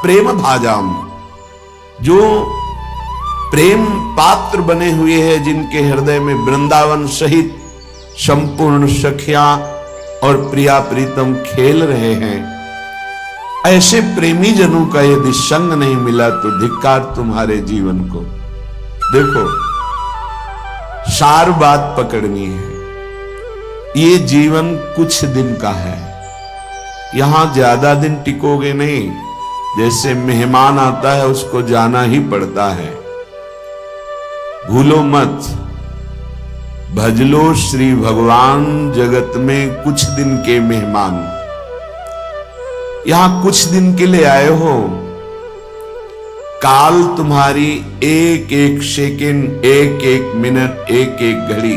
प्रेम भाजाम, जो प्रेम पात्र बने हुए हैं, जिनके हृदय में वृंदावन सहित संपूर्ण सखियां और प्रिया प्रीतम खेल रहे हैं, ऐसे प्रेमी जनों का यदि संग नहीं मिला तो धिक्कार तुम्हारे जीवन को। देखो, सार बात पकड़नी है। ये जीवन कुछ दिन का है, यहां ज्यादा दिन टिकोगे नहीं। जैसे मेहमान आता है उसको जाना ही पड़ता है। भूलो मत, भजलो श्री भगवान, जगत में कुछ दिन के मेहमान। यहां कुछ दिन के लिए आए हो, काल तुम्हारी एक एक सेकंड, एक एक मिनट, एक एक घड़ी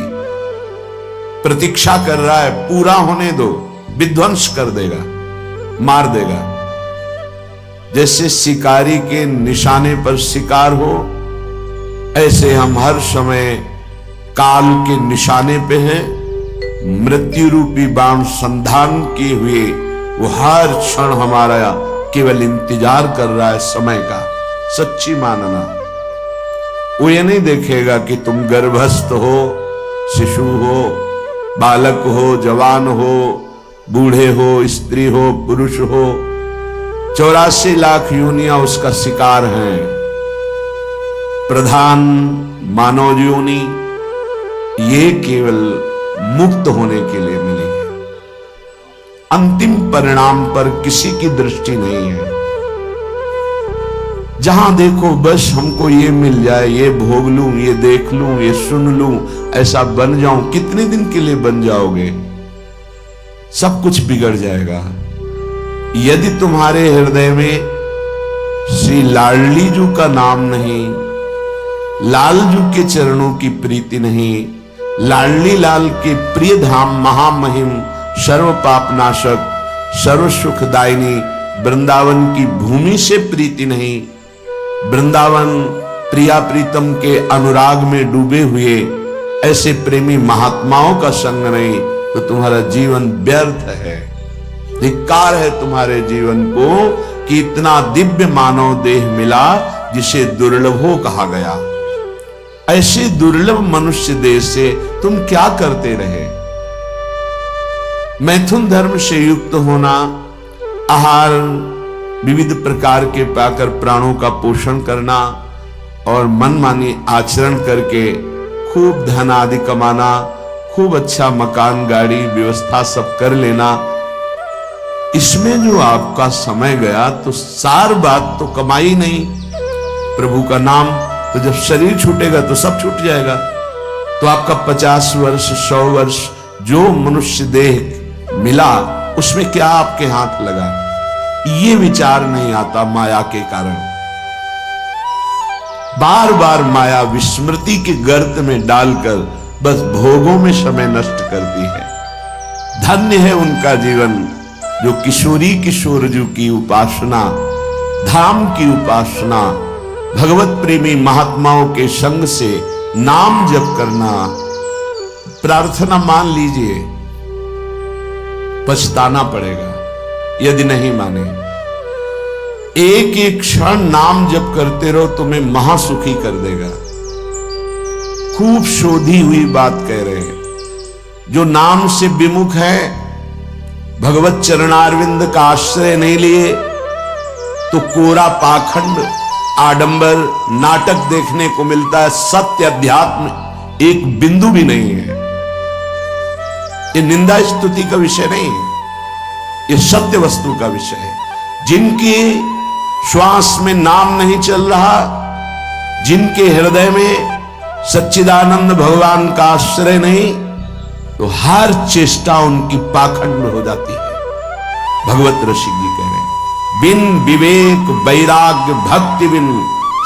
प्रतीक्षा कर रहा है। पूरा होने दो, विध्वंस कर देगा, मार देगा। जैसे शिकारी के निशाने पर शिकार हो, ऐसे हम हर समय काल के निशाने पे हैं। मृत्यु रूपी बाण संधान किए हुए वो हर क्षण हमारा केवल इंतजार कर रहा है समय का। सच्ची मानना, वो ये नहीं देखेगा कि तुम गर्भस्थ हो, शिशु हो, बालक हो, जवान हो, बूढ़े हो, स्त्री हो, पुरुष हो। 84 लाख योनियां उसका शिकार हैं। प्रधान मानव योनि ये केवल मुक्त होने के लिए मिली है। अंतिम परिणाम पर किसी की दृष्टि नहीं है। जहां देखो बस हमको ये मिल जाए, ये भोग लूं, ये देख लूं, ये सुन लूं, ऐसा बन जाऊं। कितने दिन के लिए बन जाओगे? सब कुछ बिगड़ जाएगा। यदि तुम्हारे हृदय में श्री लाडलीजू का नाम नहीं, लालजू के चरणों की प्रीति नहीं, लाडली लाल के प्रिय धाम महामहिम सर्व पापनाशक सर्व सुखदायिनी वृंदावन की भूमि से प्रीति नहीं, वृंदावन प्रिया प्रीतम के अनुराग में डूबे हुए ऐसे प्रेमी महात्माओं का संग नहीं, तो तुम्हारा जीवन व्यर्थ है। धिक्कार है तुम्हारे जीवन को कि इतना दिव्य मानव देह मिला जिसे दुर्लभो कहा गया। ऐसे दुर्लभ मनुष्य देह से तुम क्या करते रहे? मैथुन धर्म से युक्त होना, आहार विविध प्रकार के पाकर प्राणों का पोषण करना और मनमानी आचरण करके खूब धन आदि कमाना, खूब अच्छा मकान गाड़ी व्यवस्था सब कर लेना, इसमें जो आपका समय गया तो सार बात तो कमाई नहीं। प्रभु का नाम, तो जब शरीर छूटेगा तो सब छूट जाएगा। तो आपका 50 वर्ष 100 वर्ष जो मनुष्य देह मिला उसमें क्या आपके हाथ लगा? ये विचार नहीं आता माया के कारण। बार बार माया विस्मृति के गर्त में डालकर बस भोगों में समय नष्ट करती है। धन्य है उनका जीवन जो किशोरी किशोरजू की उपासना, धाम की उपासना, भगवत प्रेमी महात्माओं के संग से नाम जप करना। प्रार्थना मान लीजिए, पछताना पड़ेगा यदि नहीं माने। एक एक क्षण नाम जप करते रहो, तुम्हें महासुखी कर देगा। खूब शोधी हुई बात कह रहे हैं। जो नाम से विमुख है, भगवत चरणारविंद का आश्रय नहीं लिए, तो कोरा पाखंड आडंबर नाटक देखने को मिलता है। सत्य अध्यात्म एक बिंदु भी नहीं है। ये निंदा स्तुति का विषय नहीं है, ये सत्य वस्तु का विषय है। जिनके श्वास में नाम नहीं चल रहा, जिनके हृदय में सच्चिदानंद भगवान का आश्रय नहीं, तो हर चेष्टा उनकी पाखंड हो जाती है। भगवत रसिक जी कह रहे हैं, बिन विवेक वैराग्य भक्ति बिन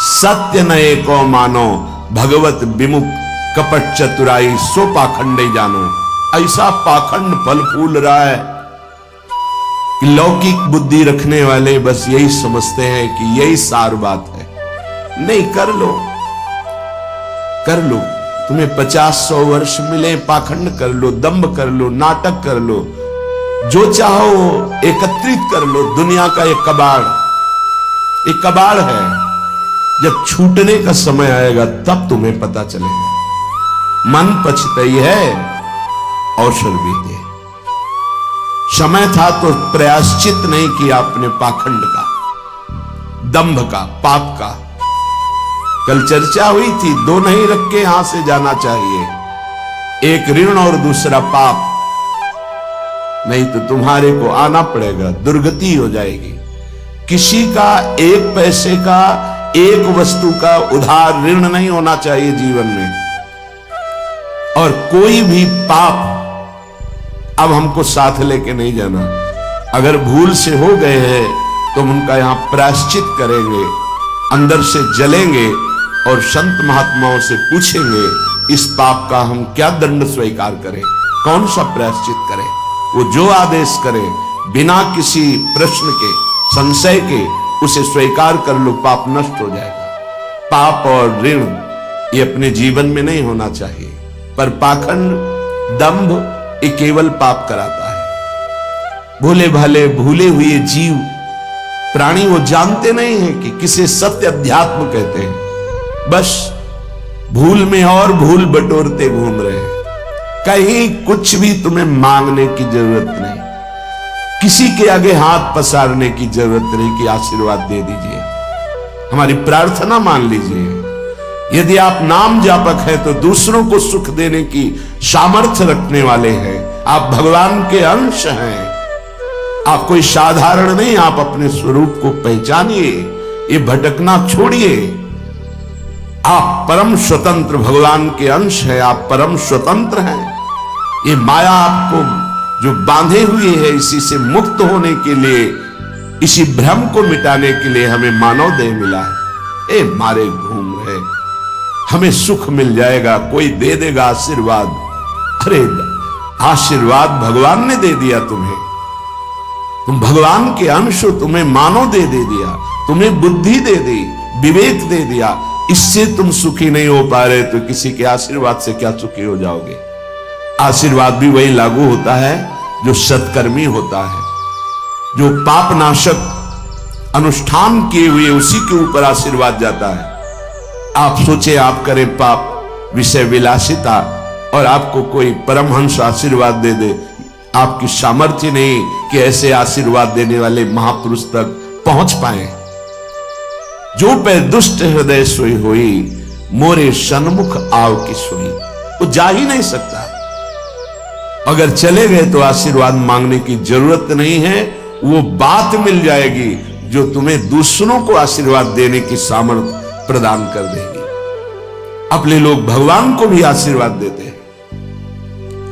सत्य नए को मानो, भगवत विमुख कपट चतुराई सो पाखंडे जानो। ऐसा पाखंड फल फूल रहा है कि लौकिक बुद्धि रखने वाले बस यही समझते हैं कि यही सार बात है। नहीं, कर लो, कर लो। तुम्हें 50-100 वर्ष मिले, पाखंड कर लो, दंभ कर लो, नाटक कर लो, जो चाहो एकत्रित कर लो। दुनिया का एक कबाड़ एक कबाड़ है। जब छूटने का समय आएगा तब तुम्हें पता चलेगा। मन पछतई है अवसर बीते। समय था तो प्रायश्चित नहीं किया अपने पाखंड का, दंभ का, पाप का। कल चर्चा हुई थी, दो नहीं रख के यहां से जाना चाहिए, एक ऋण और दूसरा पाप, नहीं तो तुम्हारे को आना पड़ेगा, दुर्गति हो जाएगी। किसी का एक पैसे का, एक वस्तु का उधार ऋण नहीं होना चाहिए जीवन में। और कोई भी पाप अब हमको साथ लेके नहीं जाना। अगर भूल से हो गए हैं तो हम उनका यहां प्रायश्चित करेंगे, अंदर से जलेंगे और संत महात्माओं से पूछेंगे इस पाप का हम क्या दंड स्वीकार करें, कौन सा प्रायश्चित करें। वो जो आदेश करे बिना किसी प्रश्न के, संशय के, उसे स्वीकार कर लो, पाप नष्ट हो जाएगा। पाप और ऋण ये अपने जीवन में नहीं होना चाहिए, पर पाखंड, दंभ ये केवल पाप कराता है। भोले भाले भूले हुए जीव प्राणी वो जानते नहीं है कि किसे सत्य अध्यात्म कहते हैं। बस भूल में और भूल बटोरते घूम रहे हैं। कहीं कुछ भी तुम्हें मांगने की जरूरत नहीं, किसी के आगे हाथ पसारने की जरूरत नहीं कि आशीर्वाद दे दीजिए, हमारी प्रार्थना मान लीजिए। यदि आप नाम जापक हैं तो दूसरों को सुख देने की सामर्थ्य रखने वाले हैं। आप भगवान के अंश हैं। आप कोई साधारण नहीं, आप अपने स्वरूप को पहचानिए, ये भटकना छोड़िए। आप परम स्वतंत्र भगवान के अंश हैं, आप परम स्वतंत्र हैं। ये माया आपको जो बांधे हुए है, इसी से मुक्त होने के लिए, इसी भ्रम को मिटाने के लिए हमें मानव देह मिला है। ए मारे घूम रहे, हमें सुख मिल जाएगा, कोई दे देगा आशीर्वाद। अरे आशीर्वाद भगवान ने दे दिया तुम्हें, तुम भगवान के अंश हो, तुम्हें मानव दे दिया, तुम्हें बुद्धि दे दी, विवेक दे दिया। इससे तुम सुखी नहीं हो पा रहे तो किसी के आशीर्वाद से क्या सुखी हो जाओगे। आशीर्वाद भी वही लागू होता है जो सत्कर्मी होता है, जो पाप नाशक अनुष्ठान किए हुए उसी के ऊपर आशीर्वाद जाता है। आप सोचे आप करें पाप, विषय विलासिता, और आपको कोई परमहंस आशीर्वाद दे दे, आपकी सामर्थ्य नहीं कि ऐसे आशीर्वाद देने वाले महापुरुष तक पहुंच पाए। जो पे दुष्ट हृदय सोई हुई, मोरे सन्मुख आव की सोई, वो जा ही नहीं सकता। अगर चले गए तो आशीर्वाद मांगने की जरूरत नहीं है, वो बात मिल जाएगी जो तुम्हें दूसरों को आशीर्वाद देने की सामर्थ्य प्रदान कर देगी। अपने लोग भगवान को भी आशीर्वाद देते हैं,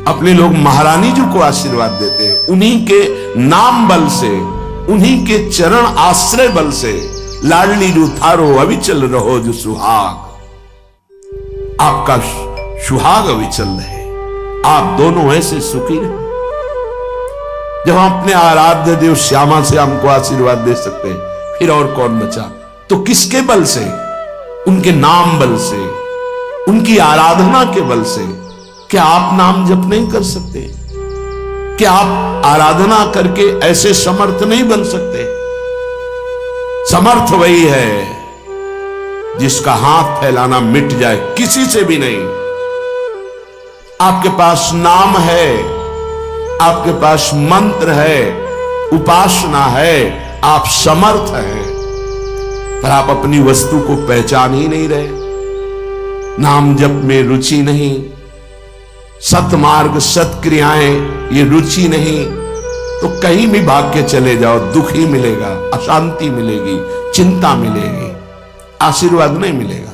अपने लोग महारानी जी को आशीर्वाद देते हैं, उन्हीं के नाम बल से, उन्हीं के चरण आश्रय बल से। लाडली जो थारो अविचल रहो जो सुहाग, आपका सुहाग अविचल रहे, आप दोनों ऐसे सुखी रहे। जब हम अपने आराध्य देव श्यामा से हमको आशीर्वाद दे सकते हैं, फिर और कौन बचा। तो किसके बल से? उनके नाम बल से, उनकी आराधना के बल से। क्या आप नाम जप नहीं कर सकते? क्या आप आराधना करके ऐसे समर्थ नहीं बन सकते? समर्थ वही है जिसका हाथ फैलाना मिट जाए, किसी से भी नहीं। आपके पास नाम है, आपके पास मंत्र है, उपासना है, आप समर्थ हैं, पर आप अपनी वस्तु को पहचान ही नहीं रहे। नाम जप में रुचि नहीं, सतमार्ग सत्क्रियाएं ये रुचि नहीं, तो कहीं भी भाग के चले जाओ, दुख ही मिलेगा, अशांति मिलेगी, चिंता मिलेगी, आशीर्वाद नहीं मिलेगा।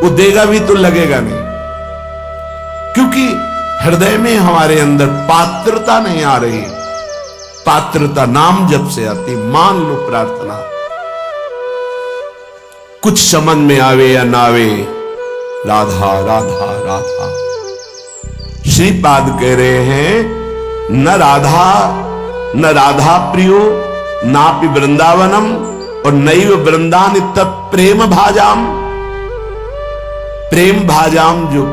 वो देगा भी तो लगेगा नहीं, क्योंकि हृदय में हमारे अंदर पात्रता नहीं आ रही। पात्रता नाम जप से आती। मान लो प्रार्थना, कुछ समझ में आवे या ना आवे, राधा राधा राधा। श्रीपाद कह रहे हैं न राधा प्रियो नापि वृंदावनम और नैव वृंदान तत् प्रेम भाजाम। प्रेम भाजाम जो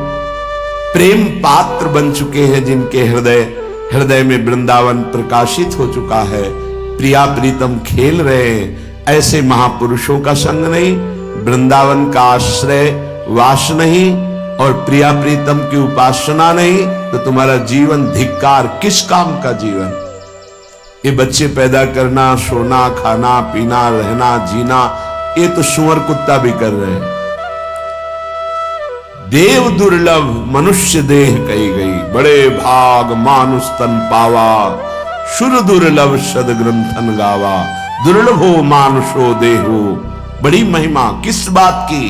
प्रेम पात्र बन चुके हैं, जिनके हृदय में वृंदावन प्रकाशित हो चुका है, प्रिया प्रीतम खेल रहे हैं, ऐसे महापुरुषों का संग नहीं, वृंदावन का आश्रय वास नहीं और प्रिया प्रीतम की उपासना नहीं, तो तुम्हारा जीवन धिक्कार, किस काम का जीवन। ये बच्चे पैदा करना, सोना, खाना, पीना, रहना, जीना, ये तो सुअर कुत्ता भी कर रहे हैं। देव दुर्लभ मनुष्य देह कही गई, बड़े भाग मानुष तन पावा, सुर दुर्लभ सद ग्रंथन गावा, दुर्लभो मानुषो देहो। बड़ी महिमा किस बात की?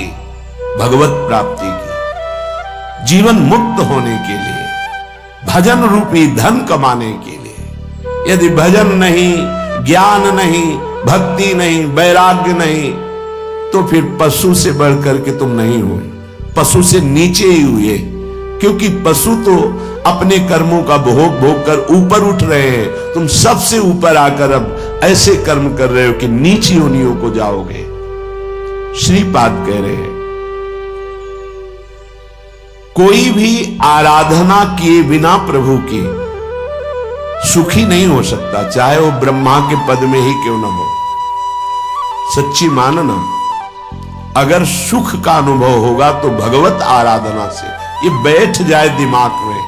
भगवत प्राप्ति की, जीवन मुक्त होने के लिए, भजन रूपी धन कमाने के लिए। यदि भजन नहीं, ज्ञान नहीं, भक्ति नहीं, वैराग्य नहीं, तो फिर पशु से बढ़कर के तुम नहीं हुए, पशु से नीचे ही हुए। क्योंकि पशु तो अपने कर्मों का भोग भोग कर ऊपर उठ रहे हैं, तुम सबसे ऊपर आकर अब ऐसे कर्म कर रहे हो कि नीची योनियों को जाओगे। श्रीपाद कह रहे हैं, कोई भी आराधना किए बिना प्रभु की सुखी नहीं हो सकता, चाहे वो ब्रह्मा के पद में ही क्यों न हो। सच्ची मानना, अगर सुख का अनुभव होगा तो भगवत आराधना से, ये बैठ जाए दिमाग में।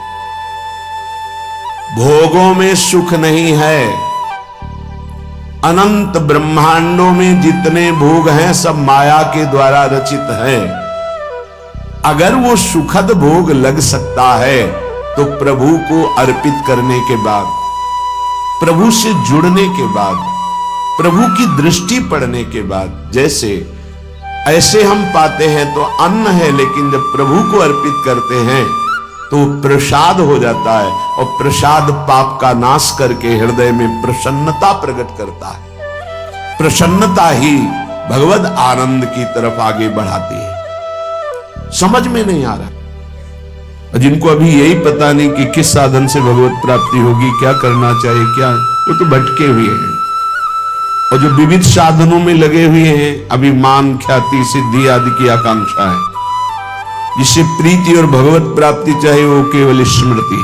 भोगों में सुख नहीं है। अनंत ब्रह्मांडों में जितने भोग हैं सब माया के द्वारा रचित हैं। अगर वो सुखद भोग लग सकता है तो प्रभु को अर्पित करने के बाद, प्रभु से जुड़ने के बाद, प्रभु की दृष्टि पड़ने के बाद, जैसे ऐसे हम पाते हैं तो अन्न है, लेकिन जब प्रभु को अर्पित करते हैं तो प्रसाद हो जाता है, और प्रसाद पाप का नाश करके हृदय में प्रसन्नता प्रकट करता है। प्रसन्नता ही भगवद आनंद की तरफ आगे बढ़ाती है। समझ में नहीं आ रहा, जिनको अभी यही पता नहीं कि किस साधन से भगवत प्राप्ति होगी, क्या करना चाहिए, क्या, वो तो भटके हुए हैं। और जो विविध साधनों में लगे हुए हैं, अभी मान, ख्याति, सिद्धि आदि की आकांक्षा है, जिससे प्रीति और भगवत प्राप्ति चाहे वो केवल स्मृति,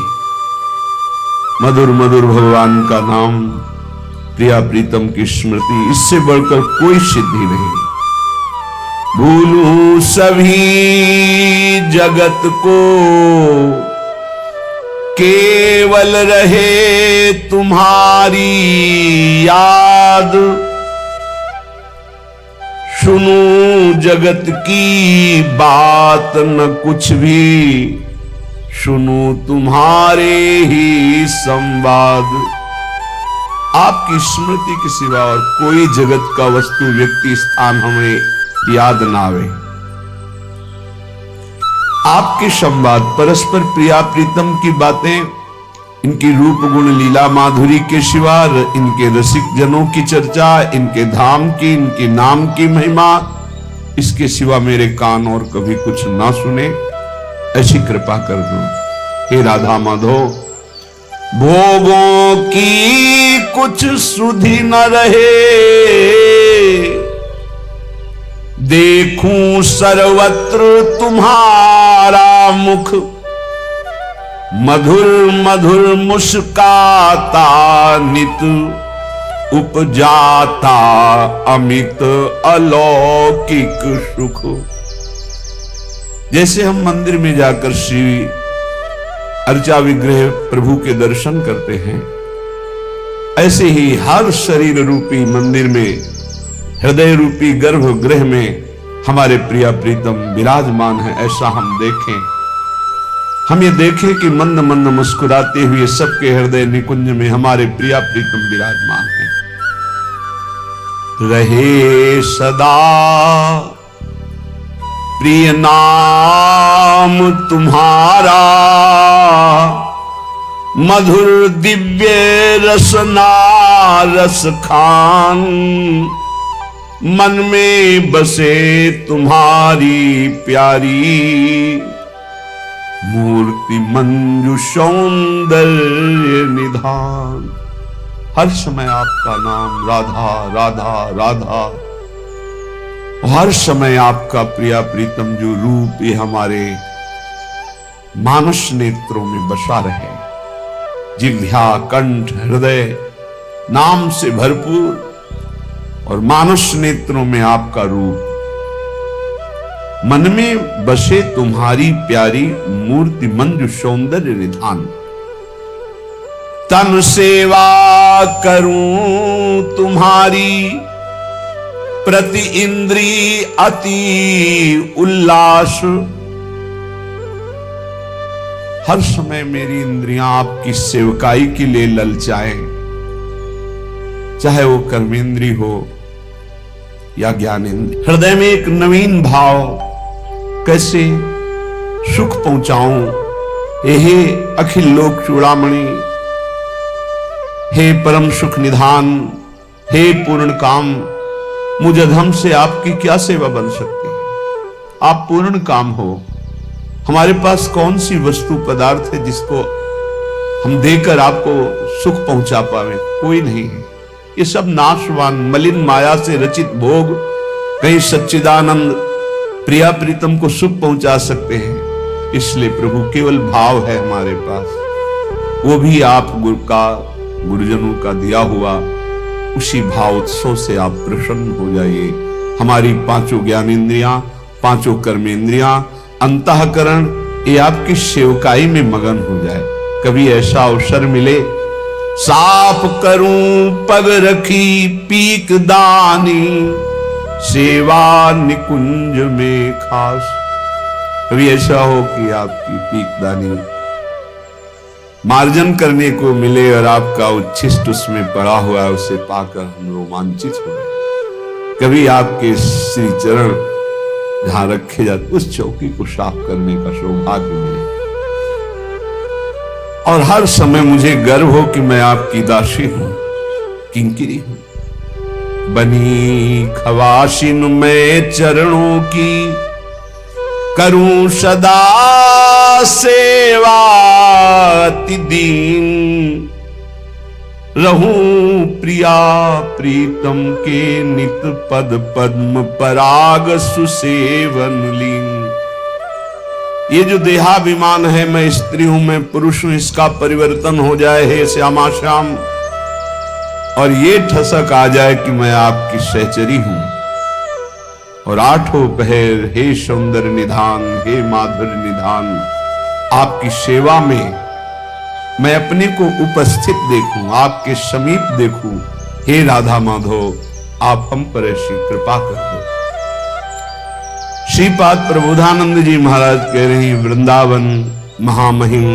मधुर मधुर भगवान का नाम, प्रिया प्रीतम की स्मृति, इससे बढ़कर कोई सिद्धि नहीं। भूलूं सभी जगत को, केवल रहे तुम्हारी याद, सुनूं जगत की बात न कुछ भी, सुनूं तुम्हारे ही संवाद। आपकी स्मृति के सिवा और कोई जगत का वस्तु, व्यक्ति, स्थान हमें याद ना आवे। आपके संवाद, परस्पर प्रिया प्रीतम की बातें, इनकी रूप गुण लीला माधुरी के सिवा, इनके रसिक जनों की चर्चा, इनके धाम की, इनके नाम की महिमा, इसके सिवा मेरे कान और कभी कुछ ना सुने, ऐसी कृपा कर दो हे राधा माधव। भोगों की कुछ सुधि न रहे, देखूं सर्वत्र तुम्हारा मुख, मधुर मधुर मुस्काता नित, उपजाता अमित अलौकिक सुख। जैसे हम मंदिर में जाकर श्री अर्चा विग्रह प्रभु के दर्शन करते हैं, ऐसे ही हर शरीर रूपी मंदिर में, हृदय रूपी गर्भगृह में हमारे प्रिया प्रीतम विराजमान है, ऐसा हम देखें। हम ये देखें कि मंद मंद मुस्कुराते हुए सबके हृदय निकुंज में हमारे प्रिया प्रीतम विराजमान हैं। रहे सदा प्रिय नाम तुम्हारा, मधुर दिव्य रसना रस खान, मन में बसे तुम्हारी प्यारी, मूर्ति मंजू सौंदर्य निधान। हर समय आपका नाम राधा राधा राधा, हर समय आपका प्रिया प्रीतम जो रूप ये हमारे मानस नेत्रों में बसा रहे। जिह्वा कंठ हृदय नाम से भरपूर, और मानस नेत्रों में आपका रूप। मन में बसे तुम्हारी प्यारी मूर्ति, मंजु सौंदर्य निधान। तन सेवा करूं तुम्हारी, प्रति इंद्री अति उल्लास। हर समय मेरी इंद्रियां आपकी सेवकाई के लिए ललचाएं, चाहे वो कर्मेंद्री हो या ज्ञानेंद्री। हृदय में एक नवीन भाव, कैसे सुख पहुंचाऊं। हे अखिल लोक चूड़ामणि, हे परम सुख निधान, हे पूर्ण काम, मुझ अधम से आपकी क्या सेवा बन सकती है। आप पूर्ण काम हो। हमारे पास कौन सी वस्तु पदार्थ है जिसको हम देकर आपको सुख पहुंचा पावे? कोई नहीं है। ये सब नाशवान मलिन माया से रचित भोग कहीं सच्चिदानंद प्रिया प्रीतम को सुख पहुंचा सकते हैं। इसलिए प्रभु केवल भाव है हमारे पास, वो भी आप गुरुजनों का दिया हुआ। उसी भाव उत्सव से आप प्रसन्न हो जाइए। हमारी पांचों ज्ञानेंद्रियां, पांचों कर्मेंद्रियां, अंतःकरण ये आपकी सेवकाई में मगन हो जाए। कभी ऐसा अवसर मिले, साफ करूं पग रखी पीक दानी, सेवा निकुंज में खास। कभी ऐसा हो कि आपकी पीक दानी मार्जन करने को मिले और आपका उच्छिष्ट उसमें पड़ा हुआ है, उसे पाकर हम रोमांचित हो गए। कभी आपके श्री चरण जहां रखे जाते उस चौकी को साफ करने का सौभाग्य मिले। और हर समय मुझे गर्व हो कि मैं आपकी दासी हूं, किंकिरी हूं। बनी खवाशिन में चरणों की, करूं सदा सेवा अति दीन। रहूं प्रिया प्रीतम के नित पद पद्म पराग सुसेवन लीन। ये जो देहाभिमान है, मैं स्त्री हूं, मैं पुरुष हूं, इसका परिवर्तन हो जाए हे श्यामा श्याम। और ये ठसक आ जाए कि मैं आपकी सहचरी हूं। और आठों पहर हे सौंदर्य निधान, हे माधुर्य निधान, आपकी सेवा में मैं अपने को उपस्थित देखूं, आपके समीप देखूं। हे राधा माधव, आप हम पर ऐसी कृपा कर दो। श्रीपाद प्रबोधानंद जी महाराज कह रहे हैं, वृंदावन महामहिम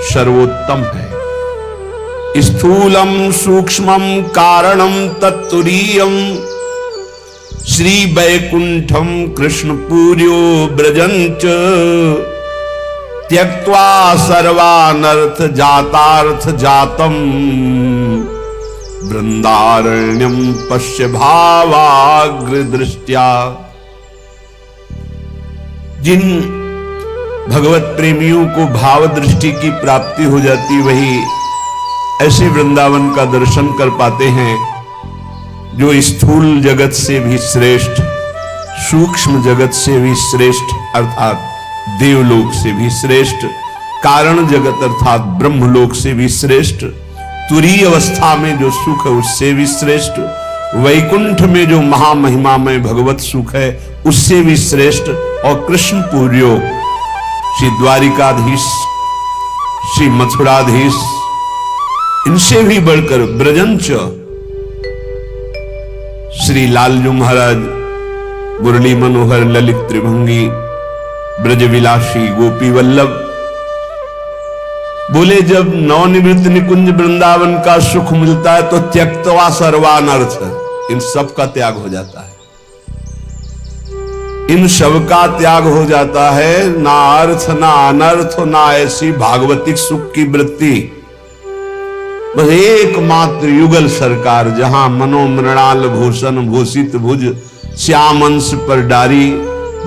सर्वोत्तम है। स्थूलम सूक्ष्मम कारणम तत्तुरीयम, श्री वैकुंठम कृष्ण पूर्यो ब्रजंच। त्यक्त्वा सर्वानर्थ जातार्थ जातम, वृंदारण्यम पश्य भावाग्र दृष्टया। जिन भगवत प्रेमियों को भाव दृष्टि की प्राप्ति हो जाती, वही ऐसे वृंदावन का दर्शन कर पाते हैं जो स्थूल जगत से भी श्रेष्ठ, सूक्ष्म जगत से भी श्रेष्ठ अर्थात देवलोक से भी श्रेष्ठ, कारण जगत अर्थात ब्रह्मलोक से भी श्रेष्ठ, तुरीय अवस्था में जो सुख है उससे भी श्रेष्ठ, वैकुंठ में जो महामहिमा में भगवत सुख है उससे भी श्रेष्ठ, और कृष्ण पूर्यो श्री द्वारिकाधीश, श्री मथुराधीश, इनसे भी बढ़कर ब्रजंच श्री लालजू महाराज, मुरली मनोहर ललित त्रिभंगी, ब्रजविलासी गोपी वल्लभ। बोले जब नवनिवृत्त निकुंज वृंदावन का सुख मिलता है तो त्यक्त्वा सर्वानर्थ, इन सब का त्याग हो जाता है। इन सब का त्याग हो जाता है, ना अर्थ ना अनर्थ ना ऐसी भागवतिक सुख की वृत्ति। बस एकमात्र युगल सरकार, जहां मनोमृणाल भूषण भूषित भुज श्यामंश पर डारी,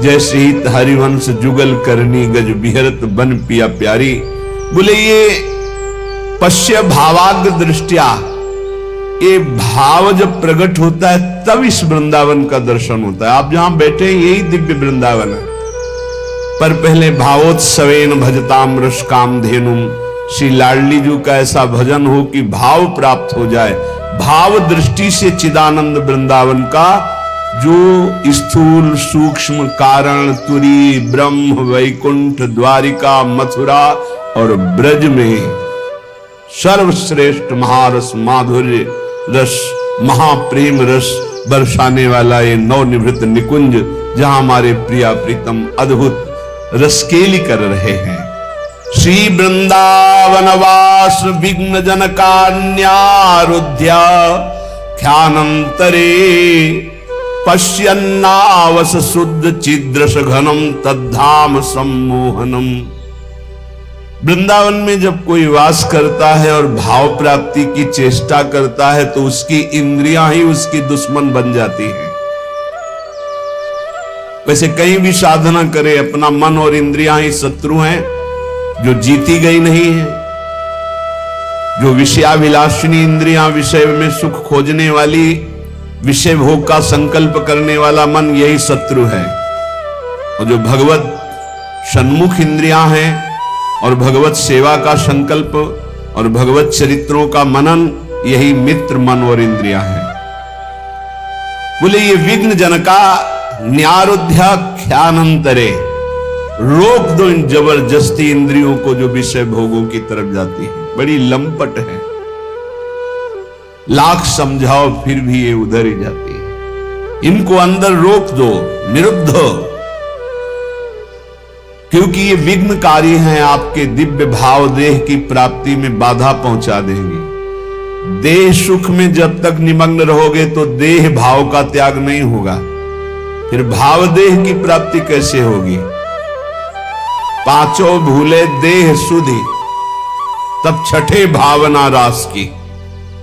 जैसे ही हरिवंश जुगल करनी गज बिहरत बन पिया प्यारी। बोले ये पश्य भावाग्र दृष्टिया, ये भाव जब प्रकट होता है तब इस वृंदावन का दर्शन होता है। आप जहां बैठे यही दिव्य वृंदावन है, पर पहले भावोत्सवेन भजताम रस काम धेनुम, श्री लाडली जी का ऐसा भजन हो कि भाव प्राप्त हो जाए। भाव दृष्टि से चिदानंद वृंदावन का जो स्थूल सूक्ष्म कारण तुरी ब्रह्म वैकुंठ द्वारिका मथुरा और ब्रज में सर्वश्रेष्ठ महारस माधुर्य रस महाप्रेम रस बरसाने वाला ये नवनिवृत्त निकुंज जहां हमारे प्रिया प्रीतम अद्भुत रसकेली कर रहे हैं। श्री वृंदावन वास विघ्न जनकान्यारुध्या ख्यानंतरे पश्यन्नावस शुद्ध चिद्रस घनम तद्धाम सम्मोहनम। वृंदावन में जब कोई वास करता है और भाव प्राप्ति की चेष्टा करता है तो उसकी इंद्रियां ही उसकी दुश्मन बन जाती हैं। वैसे कहीं भी साधना करे अपना मन और इंद्रियां ही शत्रु हैं, जो जीती गई नहीं है। जो विषयाभिलाषिनी इंद्रियां विषय में सुख खोजने वाली विषय भोग का संकल्प करने वाला मन यही शत्रु है। और जो भगवत सन्मुख इंद्रियां हैं और भगवत सेवा का संकल्प और भगवत चरित्रों का मनन यही मित्र मन और इंद्रियां हैं। बोले ये विघ्न जनका न्यारुध्या ख्यानंतरे, रोक दो इन जबरदस्ती इंद्रियों को जो विषय भोगों की तरफ जाती है। बड़ी लंपट है, लाख समझाओ फिर भी ये उधर ही जाती है। इनको अंदर रोक दो, निरुद्ध, क्योंकि ये विघ्नकारी हैं, आपके दिव्य भाव देह की प्राप्ति में बाधा पहुंचा देंगी। देह सुख में जब तक निमग्न रहोगे तो देह भाव का त्याग नहीं होगा, फिर भाव देह की प्राप्ति कैसे होगी। पांचों भूले देह सुधि तब छठे भावना रास की।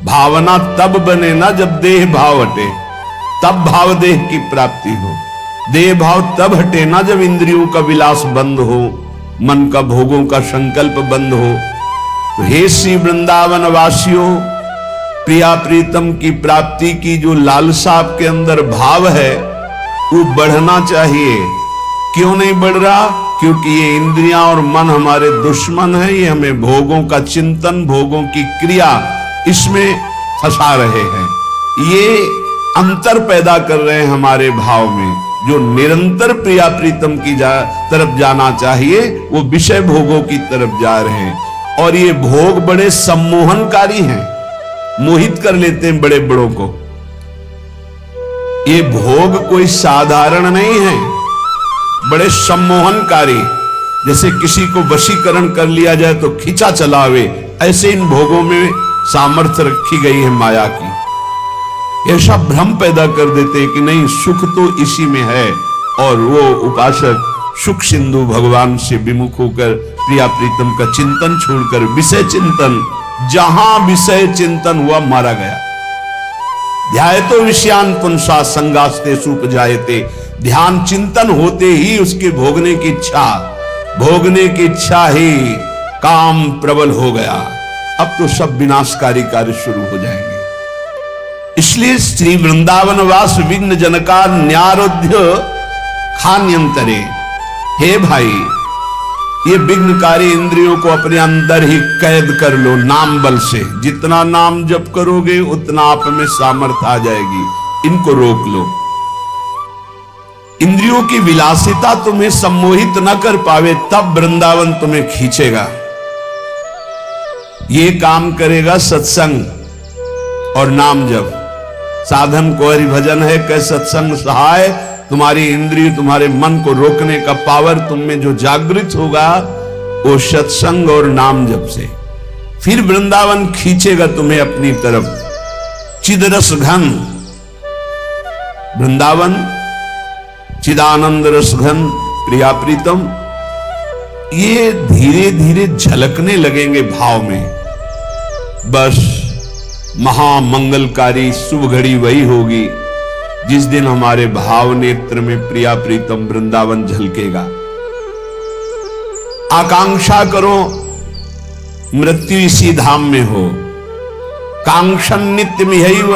भावना तब बने ना जब देह भाव हटे, तब भाव देह की प्राप्ति हो। देह भाव तब हटे ना जब इंद्रियों का विलास बंद हो, मन का भोगों का संकल्प बंद हो। तो हे श्री वृंदावन वासियों, प्रिया प्रीतम की प्राप्ति की जो लालसा आपके अंदर भाव है वो बढ़ना चाहिए। क्यों नहीं बढ़ रहा? क्योंकि ये इंद्रियां और मन हमारे दुश्मन है। ये हमें भोगों का चिंतन, भोगों की क्रिया, इसमें फंसा रहे हैं। ये अंतर पैदा कर रहे हैं हमारे भाव में। जो निरंतर प्रिया प्रीतम की तरफ जाना चाहिए वो विषय भोगों की तरफ जा रहे हैं। और ये भोग बड़े सम्मोहनकारी हैं, मोहित कर लेते हैं बड़े बड़ों को। ये भोग कोई साधारण नहीं है, बड़े सम्मोहनकारी। जैसे किसी को वशीकरण कर लिया जाए तो खींचा चलावे, ऐसे इन भोगों में सामर्थ्य रखी गई है माया की। ऐसा भ्रम पैदा कर देते हैं कि नहीं, सुख तो इसी में है। और वो उपासक सुख सिंधु भगवान से विमुख होकर प्रिया प्रीतम का चिंतन छोड़कर विषय चिंतन, जहां विषय चिंतन हुआ मारा गया। ध्यायतो विषयान पुंसा संगास्ते सुपजायते। ध्यान चिंतन होते ही उसके भोगने की इच्छा ही काम प्रबल हो गया। अब तो सब विनाशकारी कार्य शुरू हो जाएंगे। इसलिए श्री वृंदावन वास विघ्न जनका न्यारोध्य खान्यंतरे। हे भाई, ये विघ्नकारी इंद्रियों को अपने अंदर ही कैद कर लो नाम बल से। जितना नाम जप करोगे उतना आप में सामर्थ्य आ जाएगी। इनको रोक लो। इंद्रियों की विलासिता तुम्हें सम्मोहित न कर पावे, तब वृंदावन तुम्हें खींचेगा। ये काम करेगा सत्संग और नाम जप। साधन को हरि भजन है, कै सत्संग सहाय। तुम्हारी इंद्रिय, तुम्हारे मन को रोकने का पावर तुम में जो जागृत होगा वो सत्संग और नाम जप से। फिर वृंदावन खींचेगा तुम्हें अपनी तरफ। चिदरस घन वृंदावन, चिदानंद रस घन प्रिया प्रीतम, ये धीरे धीरे झलकने लगेंगे भाव में। बस महामंगलकारी शुभ घड़ी वही होगी जिस दिन हमारे भाव नेत्र में प्रिया प्रीतम वृंदावन झलकेगा। आकांक्षा करो मृत्यु इसी धाम में हो। कांक्षन नित्य मिहैव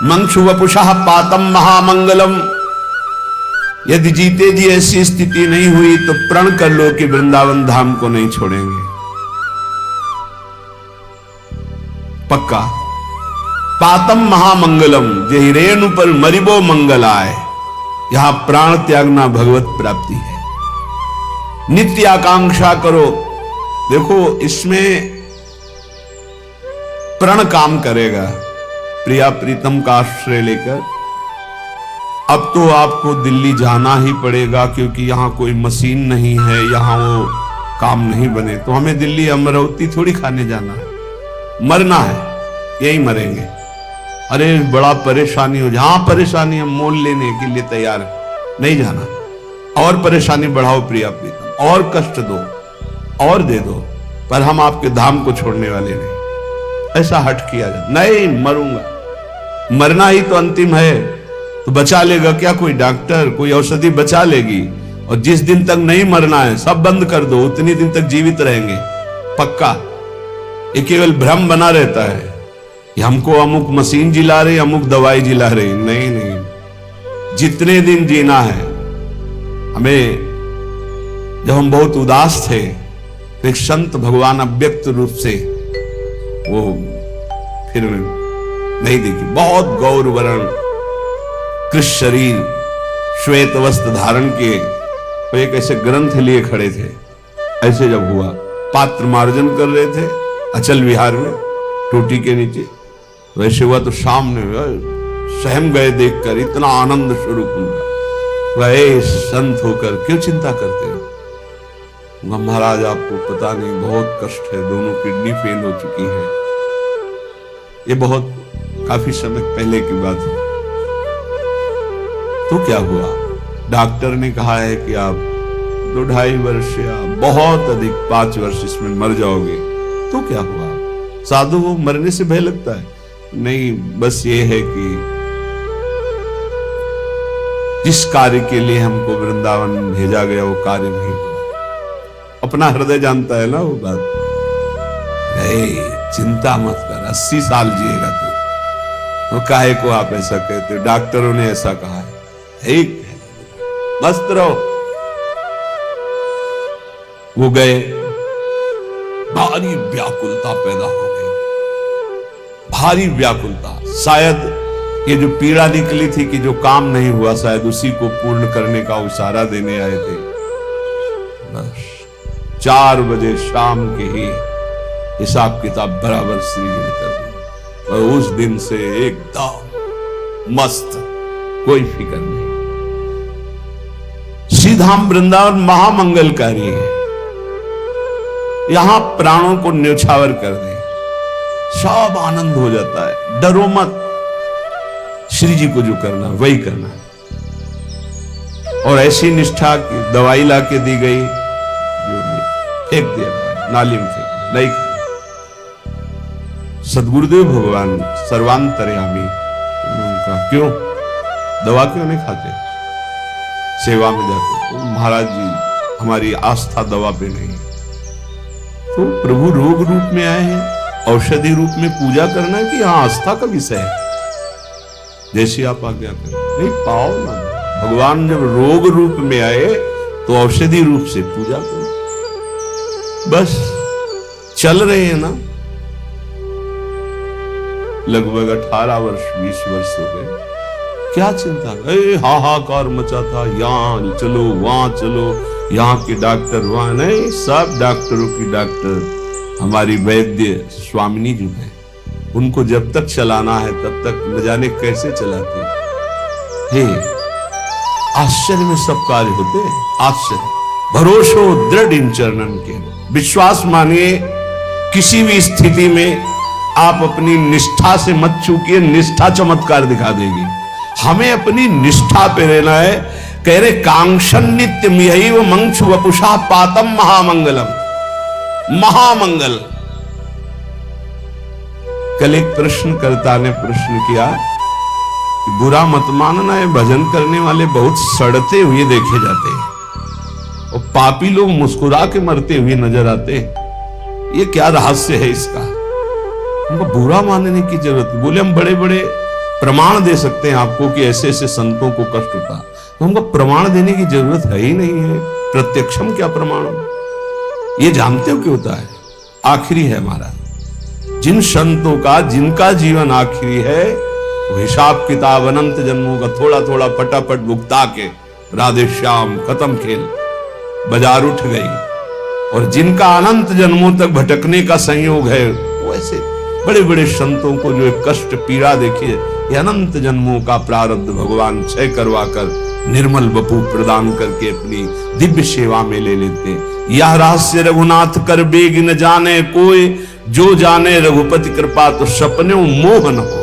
मंशु वपुषः पातम महामंगलम। यदि जीते जी ऐसी स्थिति नहीं हुई तो प्रण कर लो कि वृंदावन धाम को नहीं छोड़ेंगे। पक्का पातम महामंगलम जे रेणु पर मरिबो मंगल आए। यहां प्राण त्यागना भगवत प्राप्ति है। नित्य आकांक्षा करो। देखो इसमें प्रण काम करेगा। प्रिया प्रीतम का आश्रय लेकर अब तो आपको दिल्ली जाना ही पड़ेगा, क्योंकि यहां कोई मशीन नहीं है, यहां वो काम नहीं बने। तो हमें दिल्ली अमरावती थोड़ी खाने जाना है, मरना है, यही मरेंगे। अरे बड़ा परेशानी हो, जहां परेशानी हम मोल लेने के लिए तैयार है, नहीं जाना। और परेशानी बढ़ाओ प्रिया प्रीतम, और कष्ट दो, और दे दो, पर हम आपके धाम को छोड़ने वाले नहीं। ऐसा हट किया जाए, नहीं मरूंगा, मरना ही तो अंतिम है। तो बचा लेगा क्या कोई डॉक्टर, कोई औषधि बचा लेगी? और जिस दिन तक नहीं मरना है सब बंद कर दो, उतनी दिन तक जीवित रहेंगे पक्का। ये केवल भ्रम बना रहता है कि हमको अमुक मशीन जिला रही, अमुक दवाई जिला रही। नहीं नहीं, जितने दिन जीना है। हमें जब हम बहुत उदास थे तो एक संत भगवान अव्यक्त रूप से वो फिर नहीं देखी, बहुत गौर वर्ण कृष्ण शरीर श्वेत वस्त्र धारण किए, तो एक ऐसे ग्रंथ लिए खड़े थे। ऐसे जब हुआ, पात्र मार्जन कर रहे थे अचल विहार में टोटी के नीचे, वैसे हुआ तो सामने सहम गए देखकर, इतना आनंद स्वरूप उनका। वह संत होकर क्यों चिंता करते हो? महाराज आपको पता नहीं बहुत कष्ट है, दोनों किडनी फेल हो चुकी है। ये बहुत काफी समय पहले की बात है। तो क्या हुआ? डॉक्टर ने कहा है कि आप 2-2.5 वर्ष या बहुत अधिक 5 वर्ष इसमें मर जाओगे। तो क्या हुआ? साधु को मरने से भय लगता है? नहीं, बस ये है कि जिस कार्य के लिए हमको वृंदावन भेजा गया वो कार्य नहीं हुआ। अपना हृदय जानता है ना वो बात। चिंता मत कर, 80 साल जिएगा तू। तो काहे को आप ऐसा कहते हो? डॉक्टरों ने ऐसा कहा है। ठीक है, मस्त रहो। वो गए, भारी व्याकुलता पैदा हो गई, भारी व्याकुलता। शायद ये जो पीड़ा निकली थी कि जो काम नहीं हुआ, शायद उसी को पूर्ण करने का इशारा देने आए थे। बस 4 बजे शाम के ही हिसाब किताब बराबर श्री जी ने कर दिया, और उस दिन से एकदम मस्त, कोई फिक्र नहीं। श्रीधाम वृंदावन महामंगलकारी है। यहां प्राणों को न्योछावर कर दे, सब आनंद हो जाता है। डरो मत, श्री जी को जो करना वही करना है। और ऐसी निष्ठा की दवाई लाके दी गई, जो फेंक दिया, नाली में फेंक, नहीं खाया। सदगुरुदेव भगवान सर्वांतर्यामी, उनका क्यों दवा क्यों नहीं खाते? सेवा में जाते तो महाराज जी हमारी आस्था दवा पे नहीं। तो प्रभु रोग रूप में आए हैं, औषधि रूप में पूजा करना है कि हाँ आस्था का विषय है। जैसे आप आज्ञा करें, नहीं पाओ ना। भगवान जब रोग रूप में आए तो औषधि रूप से पूजा करो। बस चल रहे हैं ना, लगभग 18 वर्ष 20 वर्ष हो गए। क्या चिंता? हाहाकार मचा था, यहाँ चलो वहां चलो, यहाँ के डॉक्टर वहां नहीं। सब डॉक्टरों की डॉक्टर हमारी वैद्य स्वामिनी जो है, उनको जब तक चलाना है तब तक न जाने कैसे चलाते। हे आश्चर्य में सब कार्य होते हैं। आश्चर्य, भरोसो दृढ़ इन चरणन के। विश्वास मानिए, किसी भी स्थिति में आप अपनी निष्ठा से मत चूकिए, निष्ठा चमत्कार दिखा देगी। हमें अपनी निष्ठा पे रहना है। कह रहे कांक्षन नित्य मिहैव मंक्षु वपुषा पातम महामंगलम। महामंगल। कल एक प्रश्नकर्ता ने प्रश्न किया कि बुरा मत मानना है, भजन करने वाले बहुत सड़ते हुए देखे जाते हैं और पापी लोग मुस्कुरा के मरते हुए नजर आते हैं। ये क्या रहस्य है इसका? हमको बुरा मानने की जरूरत नहीं। बोले हम बड़े बड़े प्रमाण दे सकते हैं आपको कि ऐसे ऐसे संतों को कष्ट होता, तो हमको प्रमाण देने की जरूरत है ही नहीं है। प्रत्यक्षम क्या प्रमाण? ये जानते हो क्यों होता है? आखिरी है हमारा। जिन संतों का जिनका जीवन आखिरी है वो हिसाब किताब अनंत जन्मों का थोड़ा थोड़ा फटाफट भुगता के राधे श्याम खत्म खेल बाजार उठ गई, और जिनका अनंत जन्मों तक भटकने का संयोग है वैसे बड़े बड़े संतों को जो कष्ट पीड़ा देखिए, ये अनंत जन्मों का प्रारब्ध भगवान क्षय करवा कर निर्मल बपू प्रदान करके अपनी दिव्य सेवा में ले लेते हैं। यह रहस्य रघुनाथ कर बेग न जाने कोई, जो जाने रघुपति कृपा तो सपने मोह न होए।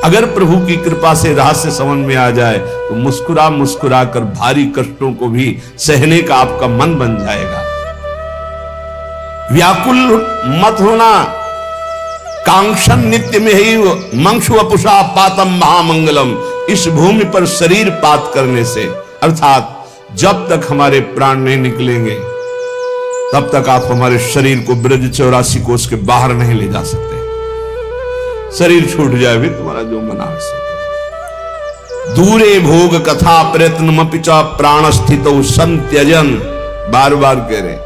अगर प्रभु की कृपा से रहस्य समझ में आ जाए तो मुस्कुरा मुस्कुरा कर भारी कष्टों को भी सहने का आपका मन बन जाएगा। व्याकुल मत होना, कांक्षन नित्य में ही मंक्षु वपुषा पातम महामंगलम। इस भूमि पर शरीर पात करने से, अर्थात जब तक हमारे प्राण नहीं निकलेंगे तब तक आप हमारे शरीर को ब्रज 84 कोष के बाहर नहीं ले जा सकते। शरीर छूट जाए भी तुम्हारा जो मना दूरे भोग कथा प्रयत्न मपिचा प्राण स्थित संत्यजन। बार बार कह रहे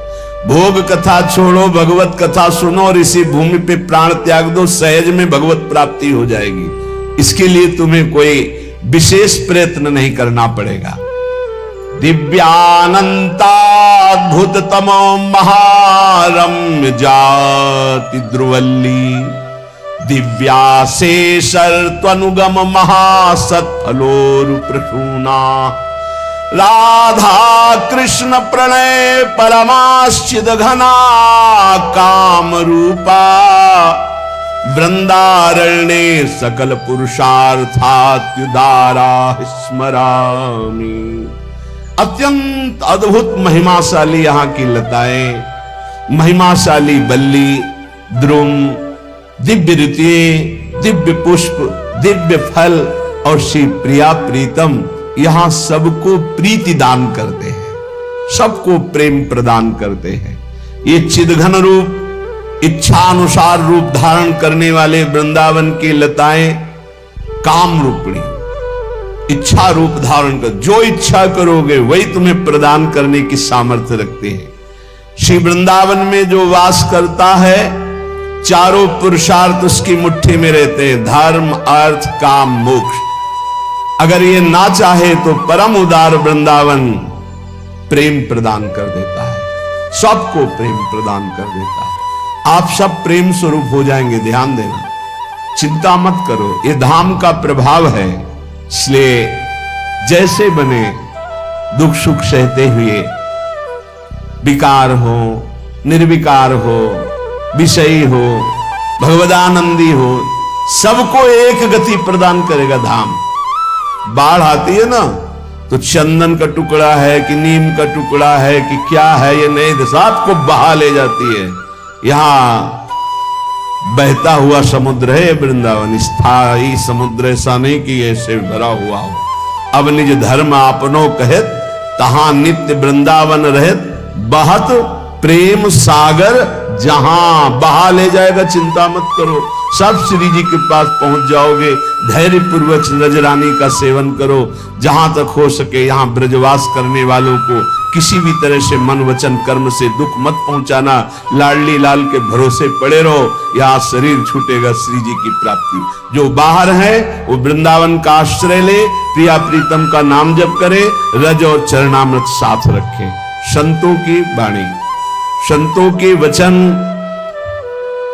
भोग कथा छोड़ो, भगवत कथा सुनो और इसी भूमि पे प्राण त्याग दो, सहज में भगवत प्राप्ति हो जाएगी। इसके लिए तुम्हें कोई विशेष प्रयत्न नहीं करना पड़ेगा। दिव्यानंताद्भुत तमो महारम्य जाति ध्रुवल्ली, दिव्याशेषर त्वनुगम महासत्फलोरु प्रसूना। राधा कृष्ण प्रणय परमाश्चिद घना काम रूपा, वृंदारण्ये सकल पुरुषार्थात्युदारा स्मरामि। अत्यंत अद्भुत महिमाशाली यहाँ की लताएं, महिमाशाली बल्ली, द्रुम, दिव्य ऋतुएं, दिव्य पुष्प, दिव्य फल और श्री प्रिया प्रीतम यहां सबको प्रीति दान करते हैं, सबको प्रेम प्रदान करते हैं। ये चिदघन रूप, इच्छानुसार रूप धारण करने वाले वृंदावन की लताएं काम रूपणी, इच्छा रूप धारण कर, जो इच्छा करोगे वही तुम्हें प्रदान करने की सामर्थ्य रखते हैं। श्री वृंदावन में जो वास करता है चारों पुरुषार्थ उसकी मुट्ठी में रहते हैं, धर्म अर्थ काम मोक्ष। अगर ये ना चाहे तो परम उदार वृंदावन प्रेम प्रदान कर देता है, सबको प्रेम प्रदान कर देता है। आप सब प्रेम स्वरूप हो जाएंगे, ध्यान देना, चिंता मत करो, ये धाम का प्रभाव है। इसलिए जैसे बने दुख सुख सहते हुए, विकार हो निर्विकार हो, विषयी हो भगवदानंदी हो, सबको एक गति प्रदान करेगा धाम। बाढ़ आती है ना तो चंदन का टुकड़ा है कि नीम का टुकड़ा है कि क्या है ये नहीं, सबको बहा ले जाती है। यहाँ बहता हुआ समुद्र है वृंदावन, स्थायी समुद्र, ऐसा नहीं कि ऐसे भरा हुआ हो। अब निज धर्म आपनो कहत, तहां नित्य वृंदावन रहत, बहत प्रेम सागर जहां। बहा ले जाएगा, चिंता मत करो, सब श्री जी के पास पहुंच जाओगे। धैर्य पूर्वक नजरानी का सेवन करो, जहां तक हो सके यहाँ ब्रजवास करने वालों को किसी भी तरह से मन वचन कर्म से दुख मत पहुंचाना। लाडली लाल के भरोसे पड़े रहो, यहाँ शरीर छूटेगा श्री जी की प्राप्ति। जो बाहर है वो वृंदावन का आश्रय ले, प्रिया प्रीतम का नाम जप करे, रज और चरणामृत साथ रखे। संतों की वाणी, संतों के वचन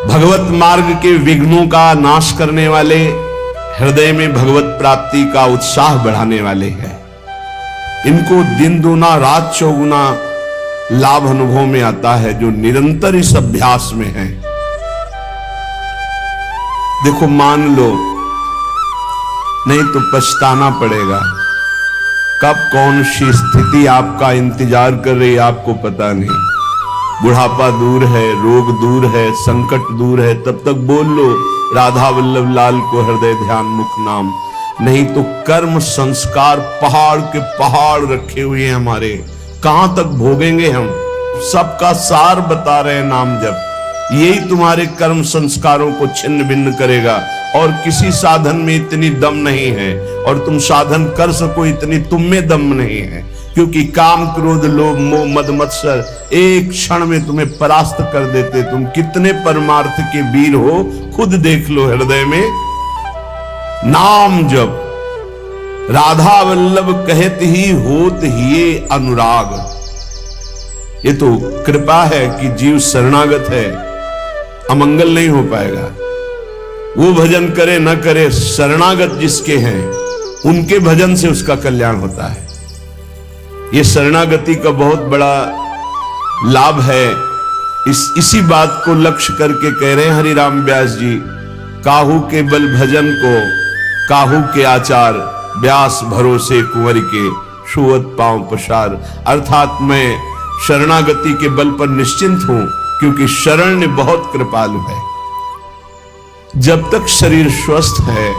भगवत मार्ग के विघ्नों का नाश करने वाले, हृदय में भगवत प्राप्ति का उत्साह बढ़ाने वाले हैं। इनको दिन दूना रात चौगुना लाभ अनुभव में आता है जो निरंतर इस अभ्यास में है। देखो मान लो, नहीं तो पछताना पड़ेगा। कब कौन सी स्थिति आपका इंतजार कर रही है आपको पता नहीं। बुढ़ापा दूर है, रोग दूर है, संकट दूर है, तब तक बोल लो राधा वल्लभ लाल को हृदय ध्यान मुख नाम। नहीं तो कर्म संस्कार पहाड़ के पहाड़ रखे हुए हैं हमारे, कहां तक भोगेंगे हम। सबका सार बता रहे हैं नाम जप, यही तुम्हारे कर्म संस्कारों को छिन्न भिन्न करेगा और किसी साधन में इतनी दम नहीं है, और तुम साधन कर सको इतनी तुम में दम नहीं है, क्योंकि काम क्रोध लोभ मोह मद मत्सर एक क्षण में तुम्हें परास्त कर देते। तुम कितने परमार्थ के वीर हो, खुद देख लो हृदय में। नाम जप राधा वल्लभ कहत ही होत ही अनुराग। ये तो कृपा है कि जीव शरणागत है, अमंगल नहीं हो पाएगा। वो भजन करे न करे, शरणागत जिसके हैं उनके भजन से उसका कल्याण होता है। ये शरणागति का बहुत बड़ा लाभ है। इसी बात को लक्ष्य करके कह रहे हैं हरिराम व्यास जी, काहू के बल भजन को काहू के आचार, व्यास भरोसे कुंवर के छुअत पांव पसार। अर्थात मैं शरणागति के बल पर निश्चिंत हूं, क्योंकि शरण बहुत कृपालु है। जब तक शरीर स्वस्थ है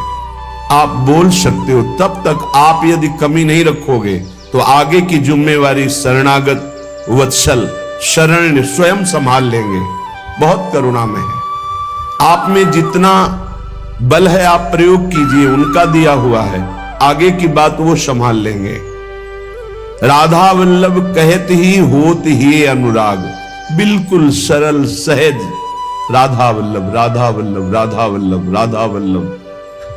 आप बोल सकते हो, तब तक आप यदि कमी नहीं रखोगे तो आगे की जिम्मेवारी शरणागत वत्सल शरण स्वयं संभाल लेंगे। बहुत करुणा में है। आप में जितना बल है आप प्रयोग कीजिए, उनका दिया हुआ है, आगे की बात वो संभाल लेंगे। राधा वल्लभ कहत ही होत ही अनुराग। बिल्कुल सरल सहज राधा वल्लभ राधा वल्लभ राधा वल्लभ राधा वल्लभ,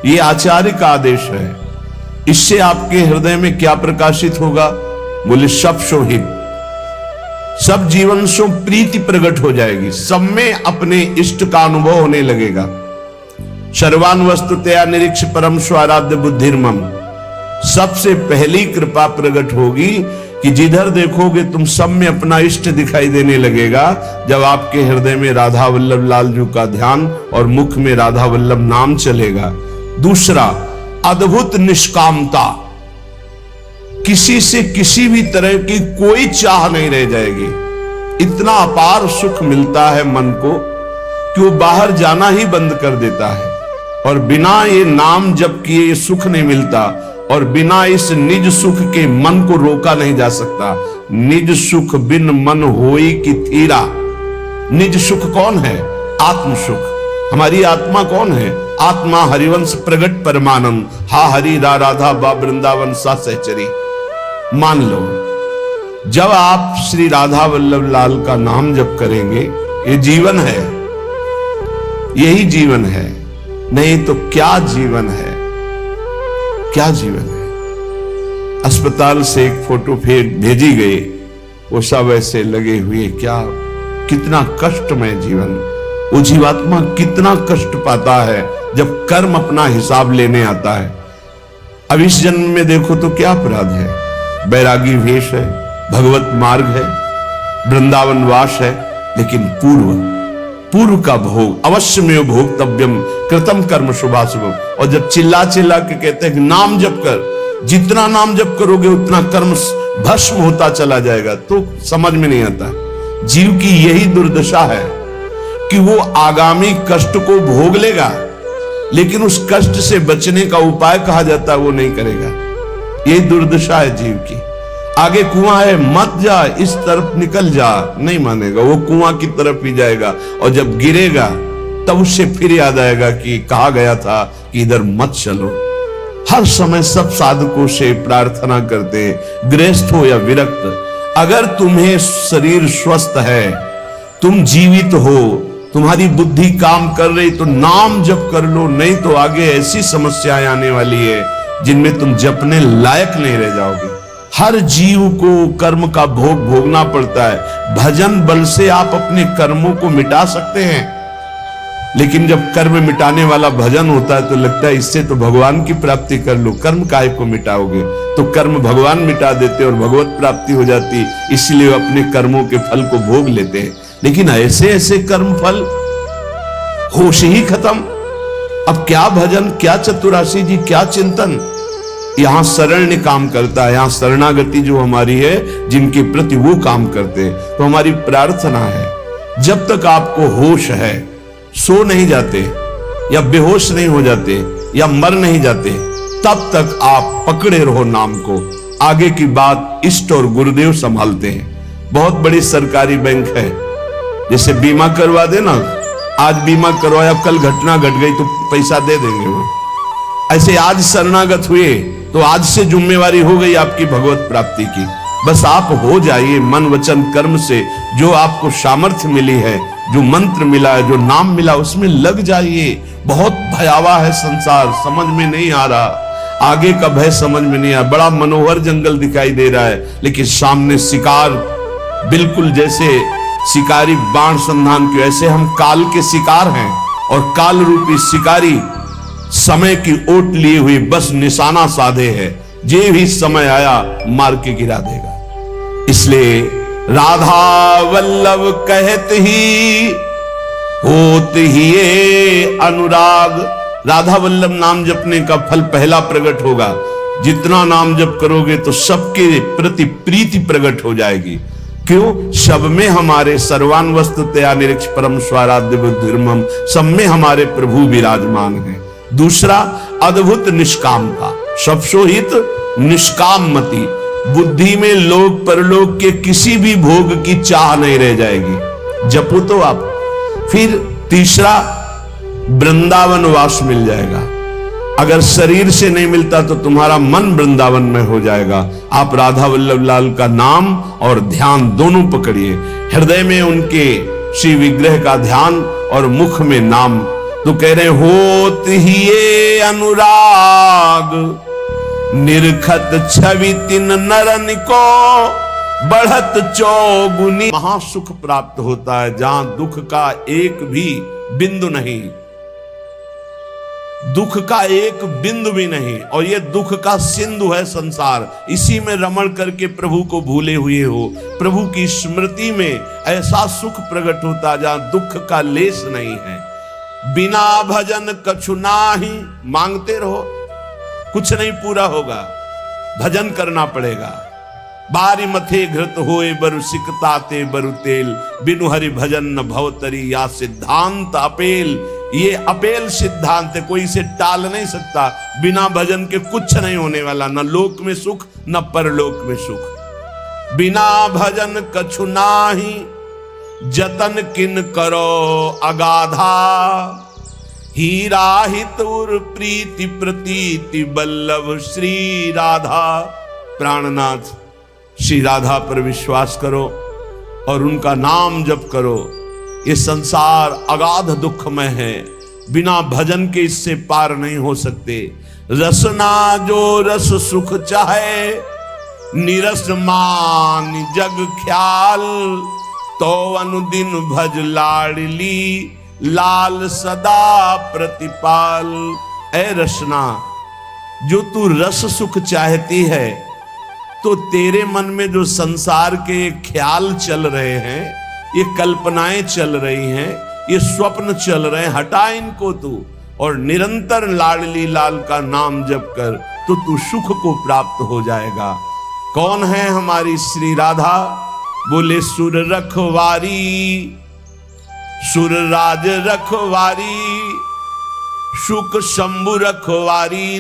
ये आचार्य का आदेश है। इससे आपके हृदय में क्या प्रकाशित होगा? बोले सब शोहित, सब जीवन सो प्रीति प्रकट हो जाएगी, सब में अपने इष्ट का अनुभव होने लगेगा। सर्वान वस्तुतया निरीक्ष परम स्वाराध्य बुद्धिर्मम। सबसे पहली कृपा प्रकट होगी कि जिधर देखोगे तुम सब में अपना इष्ट दिखाई देने लगेगा, जब आपके हृदय में राधा वल्लभ लालजू का ध्यान और मुख में राधा वल्लभ नाम चलेगा। दूसरा, अद्भुत निष्कामता। किसी से किसी भी तरह की कोई चाह नहीं रह जाएगी। इतना अपार सुख मिलता है मन को कि वो बाहर जाना ही बंद कर देता है। और बिना ये नाम जप किए ये सुख नहीं मिलता, और बिना इस निज सुख के मन को रोका नहीं जा सकता। निज सुख बिन मन होई की थीरा। निज सुख कौन है? आत्म सुख। हमारी आत्मा कौन है? आत्मा हरिवंश प्रगट परमानंद। हा हरि रा राधा बा वृंदावन सा सहचरी। मान लो, जब आप श्री राधा वल्लभ लाल का नाम जप करेंगे, ये जीवन है, यही जीवन है। नहीं तो क्या जीवन है, क्या जीवन है। अस्पताल से एक फोटो फिर भेजी गई, वो सब ऐसे लगे हुए, क्या कितना कष्टमय जीवन। वो जीवात्मा कितना कष्ट पाता है जब कर्म अपना हिसाब लेने आता है। अब इस जन्म में देखो तो क्या अपराध है? बैरागी वेश है, भगवत मार्ग है, वृंदावन वास है, लेकिन पूर्व का भोग अवश्य में भोक्तव्यम कृतम कर्म शुभाशुभम। और जब चिल्ला चिल्ला के कहते हैं कि नाम जप कर, जितना नाम जप करोगे उतना कर्म भस्म होता चला जाएगा, तो समझ में नहीं आता। जीव की यही दुर्दशा है कि वो आगामी कष्ट को भोग लेगा, लेकिन उस कष्ट से बचने का उपाय कहा जाता है वो नहीं करेगा। यही दुर्दशा है जीव की। आगे कुआं है, मत जा, इस तरफ निकल जा, नहीं मानेगा, वो कुआं की तरफ ही जाएगा। और जब गिरेगा तब उससे फिर याद आएगा कि कहा गया था कि इधर मत चलो। हर समय सब साधकों से प्रार्थना करते, गृहस्थ हो या विरक्त, अगर तुम्हें शरीर स्वस्थ है, तुम जीवित हो, तुम्हारी बुद्धि काम कर रही, तो नाम जप कर लो। नहीं तो आगे ऐसी समस्याएं आने वाली है जिनमें तुम जपने लायक नहीं रह जाओगे। हर जीव को कर्म का भोग भोगना पड़ता है। भजन बल से आप अपने कर्मों को मिटा सकते हैं, लेकिन जब कर्म मिटाने वाला भजन होता है तो लगता है इससे तो भगवान की प्राप्ति कर लो, कर्म काहे को मिटाओगे। तो कर्म भगवान मिटा देते और भगवत प्राप्ति हो जाती, इसलिए अपने कर्मों के फल को भोग लेते हैं। लेकिन ऐसे ऐसे कर्म फल होश ही खत्म। अब क्या भजन, क्या चतुरासी जी, क्या चिंतन। यहां शरण्य काम करता है, यहां शरणागति जो हमारी है, जिनके प्रति वो काम करते हैं। तो हमारी प्रार्थना है, जब तक आपको होश है, सो नहीं जाते या बेहोश नहीं हो जाते या मर नहीं जाते, तब तक आप पकड़े रहो नाम को। आगे की बात इष्ट और गुरुदेव संभालते हैं। बहुत बड़ी सरकारी बैंक है, जैसे बीमा करवा देना, आज बीमा करवाया, कल घटना घट गई तो पैसा दे देंगे वो। ऐसे आज शरणागत हुए तो आज से जिम्मेवारी हो गई आपकी भगवत प्राप्ति की। बस आप हो जाइए मन वचन कर्म से, जो आपको सामर्थ्य मिली है, जो मंत्र मिला है, जो नाम मिला, उसमें लग जाइए। बहुत भयावह है संसार, समझ में नहीं आ रहा, आगे का भय समझ में नहीं आ। बड़ा मनोहर जंगल दिखाई दे रहा है, लेकिन सामने शिकार, बिल्कुल जैसे शिकारी बाण संधान के, ऐसे हम काल के शिकार हैं और काल रूपी शिकारी समय की ओट लिए हुए बस निशाना साधे है। जे भी समय आया मार के गिरा देगा। इसलिए राधा वल्लभ कहत ही होत ही ये अनुराग। राधा वल्लभ नाम जपने का फल पहला प्रकट होगा। जितना नाम जप करोगे तो सबके प्रति प्रीति प्रकट हो जाएगी। क्यों? सब में हमारे सर्वान्वस्ततया निरीक्ष परम स्वाराध्य बुद्धिर्मम, सब में हमारे प्रभु विराजमान है। दूसरा अद्भुत निष्काम का, सब सोहित निष्काम मति, बुद्धि में लोक परलोक के किसी भी भोग की चाह नहीं रह जाएगी। जपो तो आप। फिर तीसरा वृंदावन वास मिल जाएगा। अगर शरीर से नहीं मिलता तो तुम्हारा मन वृंदावन में हो जाएगा। आप राधा वल्लभ लाल का नाम और ध्यान दोनों पकड़िए। हृदय में उनके श्री विग्रह का ध्यान और मुख में नाम। तो कह रहे होत ही ये अनुराग, निरखत छवि तिन नरन को, बढ़त चौगुनी। महासुख प्राप्त होता है जहां दुख का एक भी बिंदु नहीं, दुख का एक बिंदु भी नहीं। और ये दुख का सिंधु है संसार, इसी में रमण करके प्रभु को भूले हुए हो। प्रभु की स्मृति में ऐसा सुख प्रकट होता जहां दुख का लेस नहीं है। बिना भजन कछु नाही, मांगते रहो, कुछ नहीं पूरा होगा, भजन करना पड़ेगा। बारी मथे घृत होए बरु सिकताते बरु तेल, बिनु हरि भजन न भवतरी या सिद्धांत अपेल। ये अपेल सिद्धांत है, कोई इसे टाल नहीं सकता। बिना भजन के कुछ नहीं होने वाला, न लोक में सुख न परलोक में सुख। बिना भजन कछु नाही, जतन किन करो अगाधा, हीरा हित उर प्रीति प्रतीति बल्लभ श्री राधा। प्राणनाथ श्री राधा पर विश्वास करो और उनका नाम जप करो। ये संसार अगाध दुखमय है, बिना भजन के इससे पार नहीं हो सकते। रसना जो रस सुख चाहे, निरस मान जग ख्याल, तो अनुदिन भज लाडली, लाल सदा प्रतिपाल। ऐ रसना, जो तू रस सुख चाहती है, तो तेरे मन में जो संसार के ख्याल चल रहे हैं, ये कल्पनाएं चल रही हैं, ये स्वप्न चल रहे हैं, हटा इनको तू और निरंतर लाडली लाल का नाम जप कर, तो तू सुख को प्राप्त हो जाएगा। कौन है हमारी श्री राधा? बोले सुर रखवारी, सुर राज रखवारी, सुख शंभु रखवारी।